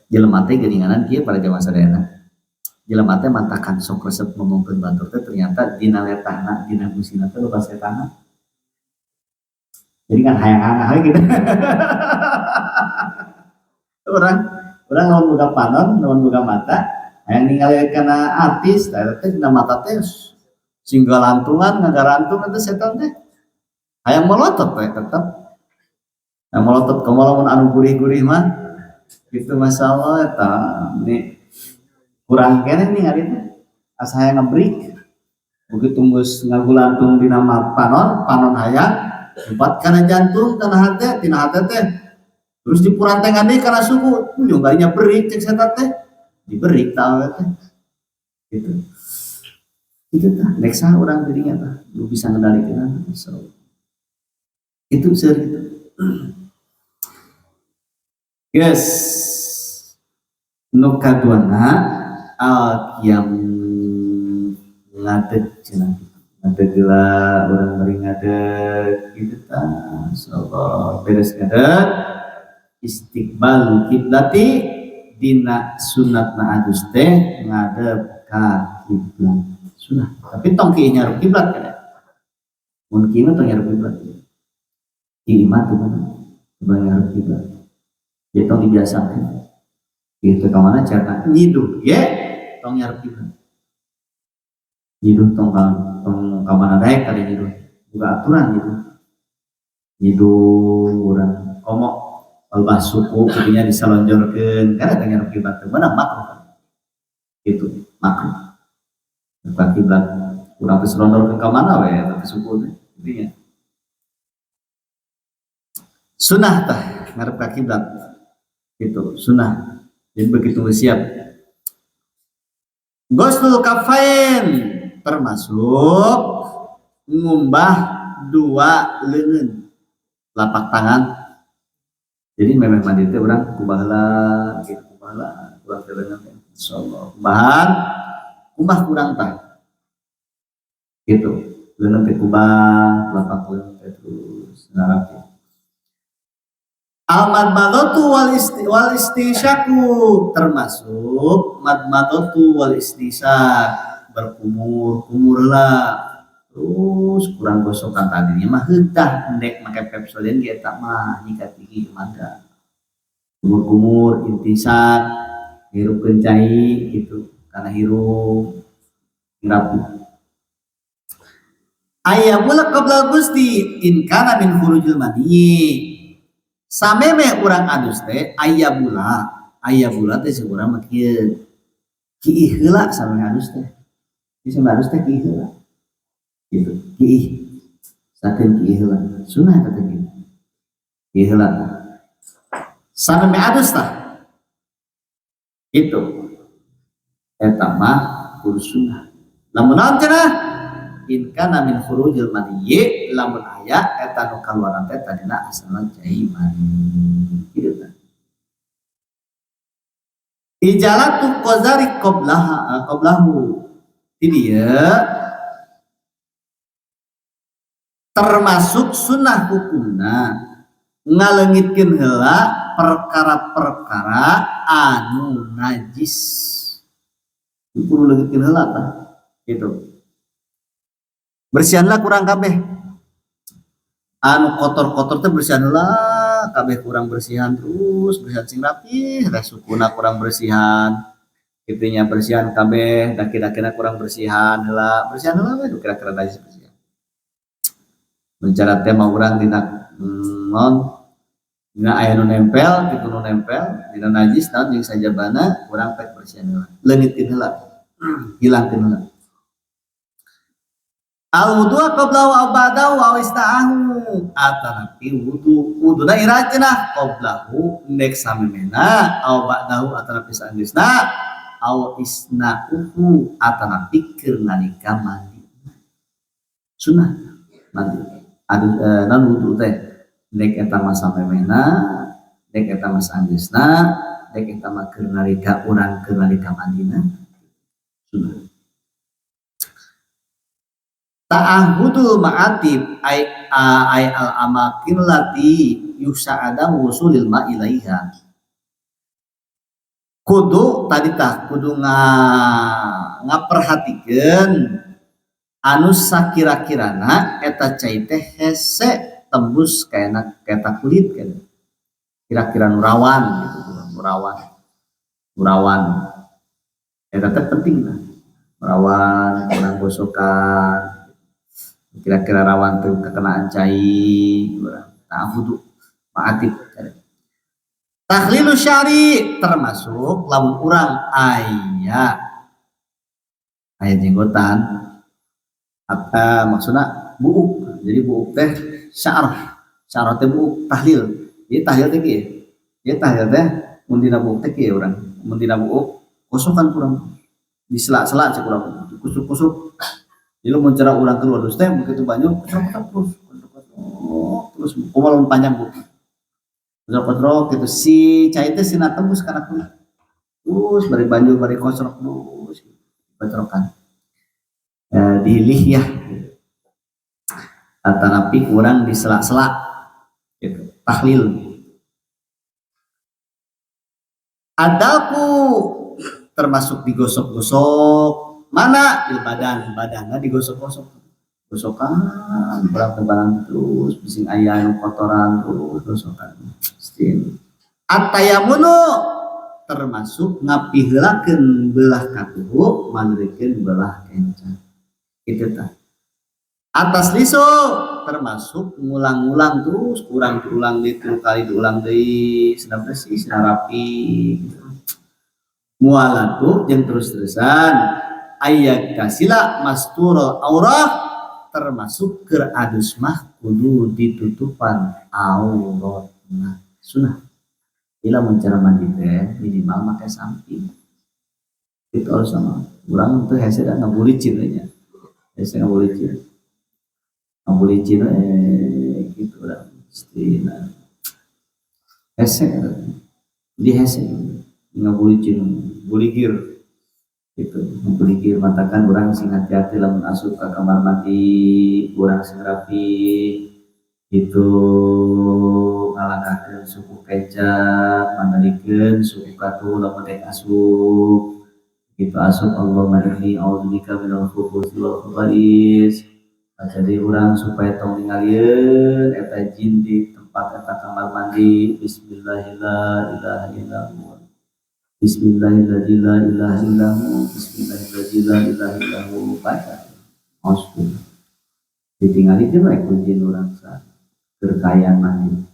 jelema teh geuninganan kieu para jamaah sadayana jelema teh mantakan sok resep ngomongkeun batur teh ternyata dina letahna dina musina teh loba setanna jadi kan hayang-hayang we gitu orang lamun boga panon lamun boga mata hayang ningali kana artis tah teh dina mata teh singgal lantungan ngagarantung teh setan teh hayang melotot we tetep hayang melotot ka lamun anu gurih-gurih mah gitu masalah eta ini kurang kene nih hari itu asa hayang ngebreak begitu geus ngagulantung dina panon hayang empat kana jantung kana hate tina hate teh terus dipurantengan deui kana suku nyoganya break cek eta teh dibreak tah teh gitu itu tah nek saha urang dirinya tah lu bisa ngendalikeun insyaallah itu seur gitu yes nu kaduana al yang ngadeg cenah ada gila orang beri ngadeg gitu tah insyaallah beres ngadeg istiqbal kiblati dina sunatna adus teh ngadep ka kiblat sunah tapi tong kieu nyarup kiblat kan mun kieu tong nyarup kiblat kieu mah teu nyarup kiblat ya tong dibiasakeun gitu ka mana cara nyiduh ye tong nyarup kiblat nyiduh tong ka mana daek kali nyiduh buka aturan gitu nyiduh urang komo balbah suku kudunya disalonjorkeun karena teu ngarep kiblat teh meunang makruh gitu makruh bukan kiblat urang teh salondorkeun ka mana we tapi suku teh intinya sunah tah ngarep ka kiblat gitu sunah jadi begitu siap Ghusl kafain termasuk ngumbah dua leungeun lapak tangan jadi memang mandi teh urang kubaheula gitu kubaheula urang teh leungeun insyaallah kumbahan kumbah kurang tah gitu leungeun teh kubah lapak leungeun teh terus narapi al-madmadatu wal istisyaku termasuk madmadatu wal istisyak berkumur lah terus kurang gosokan tadinya mah hentah endek make Pepsodent ge eta mah nyikat gigi mangga kumur-kumur intisyak hirup kencai gitu karena hirup rapi ayyamul qabla gusti in kana min khurujil mani sameme urang adus teh ayyabula teh saurang mah kieu kiih heula sameme adus teh sameme adus teh kiih heula gitu kiih sakeun kiih heula sunah eta teh kiih heula sameme adus tah itu eta mah kudu sunah lamun naon cenah in kana min khurujil maniyyi lamun aya eta nu kaluaran teh tadina asalna cai mani kieu tah ijalatu qazari qablahu ti dieu termasuk sunah hukumna ngaleungitkeun heula perkara-perkara anu najis kudu leungitkeun heula tah gitu bersihanlah kurang kabeh anu kotor-kotor teh bersihan heula kabeh kurang bersihan terus bersihan sing rapi da sukuna kurang bersihan kitunya bersihan kabeh daki-dakina kurang bersihan heula we kira-kira najis bersihan mencara teh mah urang dina non dina aya nu nempel kitu nu nempel dina najis naon jeung sajabana urang pek bersihan heula leungitkeun heula hilangkeun heula al-wudu qabla wa ba'dahu wa ista'ahu atanapi wuduna irajna qablahu nek samemena aw ba'dahu atanapi saenggeusna aw isna'uhu atanapi keur nalika mandi sunah mandi adu nan wudu teh nek eta mah samemena nek eta mah saenggeusna nek eta mah keur nalika urang keur nalika mandina sunah ta'ahudul ma'atib ay al amakin lati yusa'ada wusulil ma'ilaiha kudu tadi tah kudu ngaperhatikeun anu sakira-kirana eta cai teh hese tembus kaena eta kulit kan kira-kira nurawan gitu nurawan eta teh penting lah nurawan kurang gosokan kira-kira rawan tuh kekenaan cai ta'awudu ma'atib takhlilu syari termasuk lamun urang aya jenggotan maksudna buuk jadi buuk teh sya'ar teh buuk tahlil jadi tahlil teh kieu ieu tahlil teh mun dina buuk teh kieu urang mun dina buuk kosokan kurang disela-sela cek urang kusuk-kusuk jadi mun cara urang keluar dus teh begitu banyak terus kumaha panjang bu terus gitu si cai teh sina tembus kana kulit terus bari banjur bari kosrok terus kocrokan di lihyah atanapi kurang di sela-sela gitu. Tahlil. Adaku termasuk digosok-gosok mana di badannya digosok-gosok gosokan berat-berat terus bising ayah kotoran terus gosokan stin atayamunu termasuk ngapiheulakeun belah katuhu manrikeun belah kencan itu tah atas liso termasuk ngulang-ngulang terus kurang diulang itu kali diulang deui sedang bersih sedang rapi gitu. Mualatu jeung terus-terusan ayat kasila masturul aurah termasuk keur adus mah kudu ditutupan auratna sunah bila mencara mandi teh minimal make samping itu harus sama urang teh hese da ngabulicin nya hese ngabulicin gitu urang istina hese di hese ngabulicin buligir gitu membuligir matakan orang sing hati-hati lamun asup ke kamar mandi orang sing rapi itu ngalangkahkeun suku kecap mandalikeun suku katu lamun dek asup gitu asup Allahumma inni a'udzubika minal khubuthi wal khaba'is jadi orang supaya tong ningalieun eta jin di tempat eta kamar mandi bismillahirrahmanirrahim Bismillahirrahmanirrahim Bismillahirrahmanirrahim baca maksud ditinggali itu baik kunci orang sah berkayaan mandi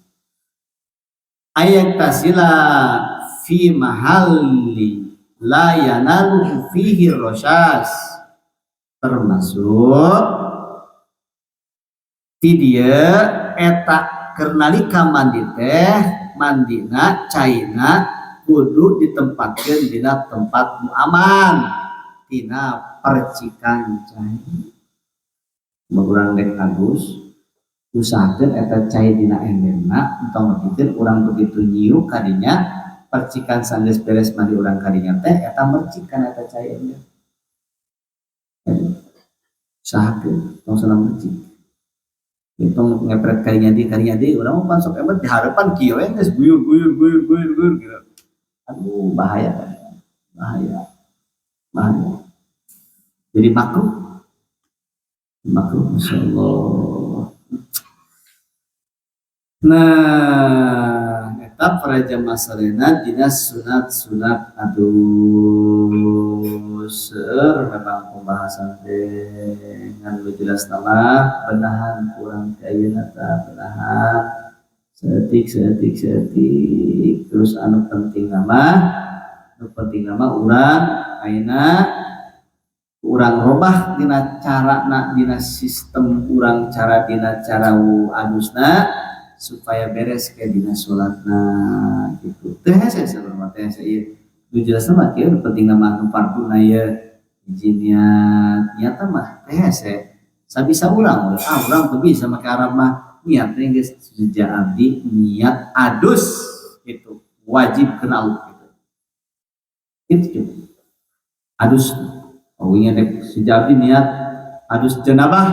ayat tasila fi mahalli la yanalu fihi rosyas termasuk dia eta kernalika mandi teh mandina caina kudu ditempatkan di tempat aman tina percikan cai urang dek agus usahakeun eta cai dina emberna entong ngepikeun urang begitu nyiu kadinya percikan sanggeus beres mandi urang kadinya teh eta mercikan eta cai ember usahakeun tong senang mercik itu ngepret kadinya di urang mah sok ember di harapan kieu we geus guyur gitu. Aduh bahaya. Jadi makruh Masya Allah. Nah etap peraja masalena dina sunat adus memang pembahasan dengan jelas nama benahan kurang kayeuna benahan setik terus anu penting nama urang ayeuna urang robah dina cara dina sistem urang cara dina cara adusna supaya beres ke dina salatna gitu teh hese salat teh hese ieu nu jelas mah kieu penting nama anu farduna ieu izin niat mah teh hese sabisa urang urang teu bisa make Arab mah niatnya guys sejak abdi niat adus itu wajib kenal itu adus awalnya dek sejak abdi niat adus jenabah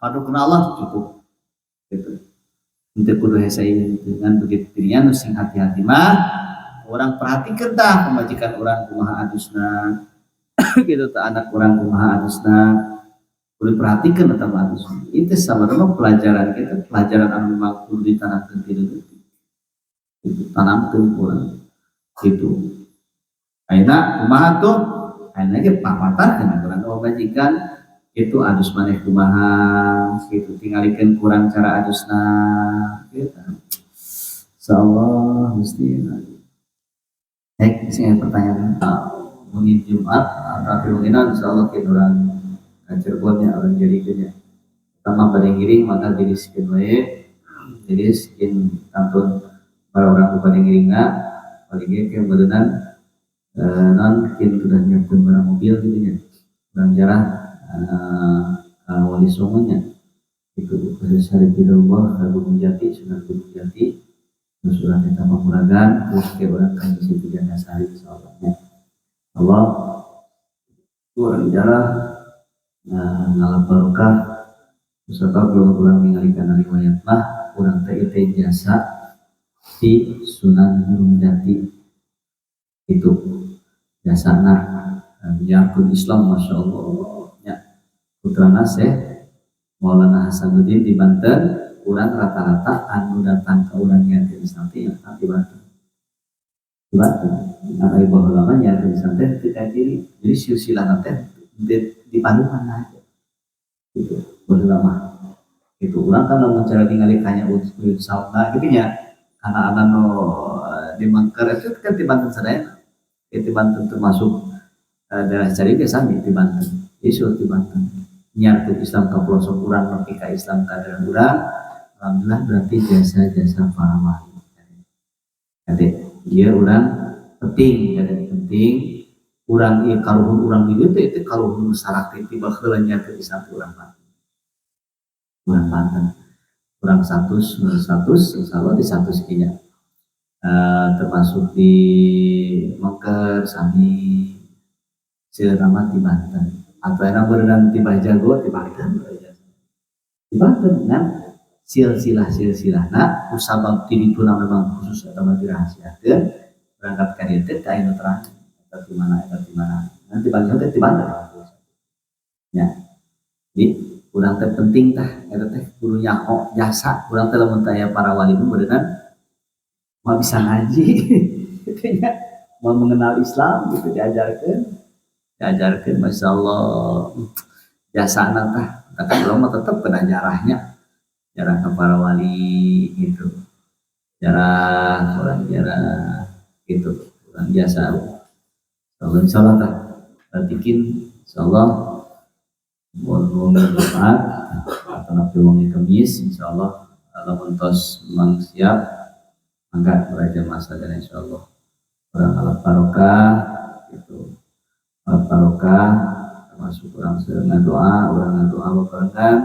padu kenal Allah cukup gitu untuk kudu hesai dengan begitu dirinya sing hati-hati mah orang perhatikan dah pemajikan orang kumaha adusna gitu tak anak orang kumaha adusna boleh perhatikan atau bagus itu sama-sama pelajaran kita pelajaran anu memang kudu ditanamkan itu tanamkan kurang itu ayeuna kumaha tuh ayeuna ge pamatan kana kurang majikan itu adus maneh kumaha gitu tinggalikeun kurang cara adusna gitu insyaallah mesti sing pertanyaan mungkin Jumat atau kemungkinan insyaallah kita orang Cirebonnya orang jadinya pertama pada ngiring maka jadi sekian wae jadi sekian kantun para orang pada ngiringna paling ge kemudian non kin sudah nyiapkeun barang mobil gitu nya barang jarah wali songonya itu khusus hari Allah Gunung Jati sudah Gunung Jati terus urang kita mamuragan terus ke orang kan di situ jana sari insyaallah Allah orang jarah ngalah barokah Sebab belum ulang ningali kana riwayat mah urang teh teh jasa di Sunan Gunung Jati itu jasana nyarkeun Islam Masya Allah ya putrana Syekh Maulana Hasanuddin di Banten urang rata-rata anu datang ke urang nyarkeun Islam teh di Banten nah ibu ulama nyarkeun Islam teh teu kiri jadi silsilah teh di Bandung mana aja itu ulama itu orang kan lamun cara ningali kanya uyut sauna gitu nya anak-anak no di Mangker itu kan di Banten sadaya itu Banten termasuk daerah cari biasa di Banten isu di Banten nyarkeun Islam ka pelosok urang nepi ka Islam ka daerah urang alhamdulillah berarti jasa-jasa para wali jadi dia urang penting jadi penting urang ieu kaluhur urang di dieu teh kaluhur syarat tiba heula nyarkeun Islam ti urang Banten kurang satu insya di satu sekinya termasuk di Mangker sami Sileramat di Banten atau enak berenang di Bajago di Banten kan silsilah nah usabab diri itu memang khusus atau dirahasiakan berangkat karya teh kain terang atau di mana nanti Banten di Banten ya di kurang terpenting tah eta teh kudu nyaho jasa kurang teh lamun taya para wali nu beuneuran mau bisa ngaji gitu nya mau mengenal Islam gitu diajarkeun masyaallah jasana tah tapi urang mah tetep kena jarah ka para wali gitu jarah gitu kurang jasa insyaallah tah perhatikin insyaallah mohon berdoa atau nanti wangi Kamis insyaallah Allah mentos memang siap angkat beraja masa dan insyaallah orang alat barokah itu alat barokah termasuk orang sedang doa berbarengan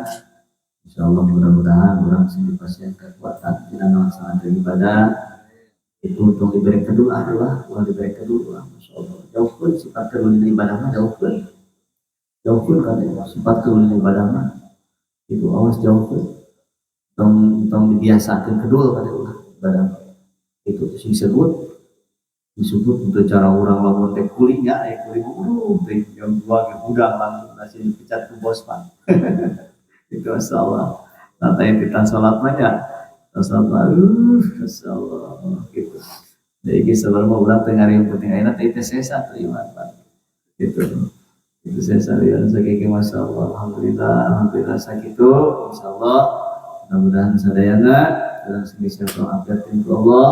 insyaallah mudah-mudahan orang sini pasien kekuatan tidak melaksanakan ibadah itu untuk diberi kedua adalah orang diberi kedua insyaallah jauhkan sifat kedua ibadahnya jauhkan kan sifat kemuliaan ibadah mah itu awas jauhkan tong dibiasakan kedua kan ibadah itu disebut untuk cara orang lamun teh kulinya kuli teh yang dua ke gudang langsung nasi dipecat ke bos pan itu masalah nanti kita sholat mah ya sholat masyaallah gitu jadi sebelum orang tengah yang penting ayeuna teh sesa tuh iman pan gitu itu saya salian sakiki masyaallah alhamdulillah sakitu insyaallah mudah-mudahan sadayana dalam sebisa doakan Allah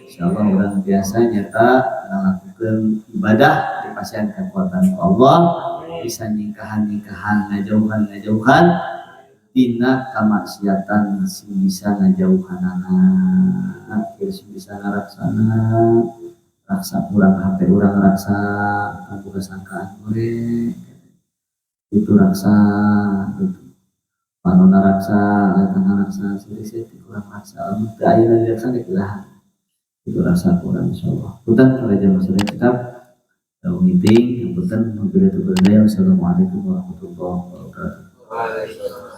insyaallah orang biasa nyata melakukan ibadah di pasien kekuatan Allah bisa nikahan ngajauhan dina kamaksiatan sing bisa ngajauhan anak sing bisa ngaraksana raksa kurang HP urang raksa aku kesangkaan gue itu raksa itu panona raksa tengah raksa sih kurang raksa untuk ayeuna direksa dikelah itu raksa kurang insyaallah putan pada jam sudah tetap meeting putan mobil itu berdaya assalamualaikum warahmatullahi wabarakatuh. Waalaikumsalam.